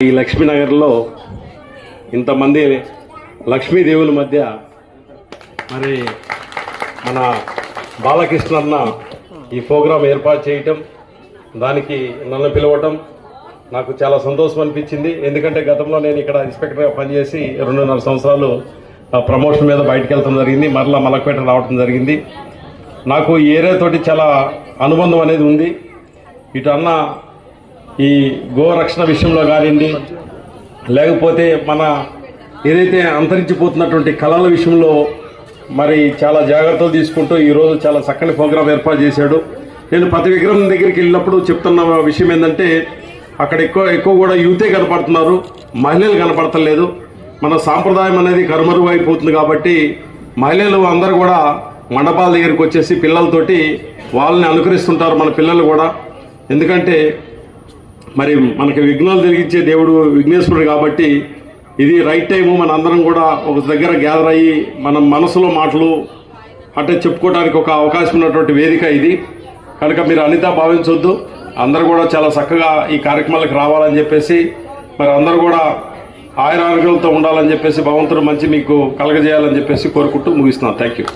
ఈ లక్ష్మీనగర్లో ఇంతమంది లక్ష్మీదేవుల మధ్య మరి మన బాలకృష్ణ అన్న ఈ ప్రోగ్రాం ఏర్పాటు చేయటం, దానికి నన్ను పిలవటం నాకు చాలా సంతోషం అనిపించింది. ఎందుకంటే గతంలో నేను ఇక్కడ ఇన్స్పెక్టర్గా పనిచేసి 2.5 సంవత్సరాలు ప్రమోషన్ మీద బయటకు వెళ్తాం జరిగింది. మరలా మలక్పేట రావడం జరిగింది. నాకు ఈ ఏరియా తోటి చాలా అనుబంధం అనేది ఉంది. ఇటు అన్న ఈ గోరక్షణ విషయంలో కానివ్వండి, లేకపోతే మన ఏదైతే అంతరించిపోతున్నటువంటి కళల విషయంలో మరి చాలా జాగ్రత్తలు తీసుకుంటూ ఈరోజు చాలా చక్కని ప్రోగ్రాం ఏర్పాటు చేశాడు. నేను ప్రతి విగ్రహం దగ్గరికి వెళ్ళినప్పుడు చెప్తున్న విషయం ఏంటంటే అక్కడ ఎక్కువ కూడా యూతే కనపడుతున్నారు, మహిళలు కనపడతలేదు. మన సాంప్రదాయం అనేది కరుమరుగు అయిపోతుంది కాబట్టి మహిళలు అందరూ కూడా మండపాల దగ్గరికి వచ్చేసి పిల్లలతోటి వాళ్ళని అనుకరిస్తుంటారు మన పిల్లలు కూడా. ఎందుకంటే మరి మనకి విఘ్నాలు కలిగించే దేవుడు విఘ్నేశ్వరుడు కాబట్టి ఇది రైట్ టైము. మన అందరం కూడా ఒక దగ్గర గ్యాదర్ అయ్యి మన మనసులో మాటలు అంటే చెప్పుకోవడానికి ఒక అవకాశం ఉన్నటువంటి వేదిక ఇది. కనుక మీరు అనితా భావించొద్దు, అందరూ కూడా చాలా చక్కగా ఈ కార్యక్రమాలకు రావాలని చెప్పేసి, మరి అందరూ కూడా ఆయురారోగ్యాలతో ఉండాలని చెప్పేసి భగవంతుడు మంచి మీకు కలగజేయాలని చెప్పేసి కోరుకుంటూ ముగిస్తున్నాను. Thank you.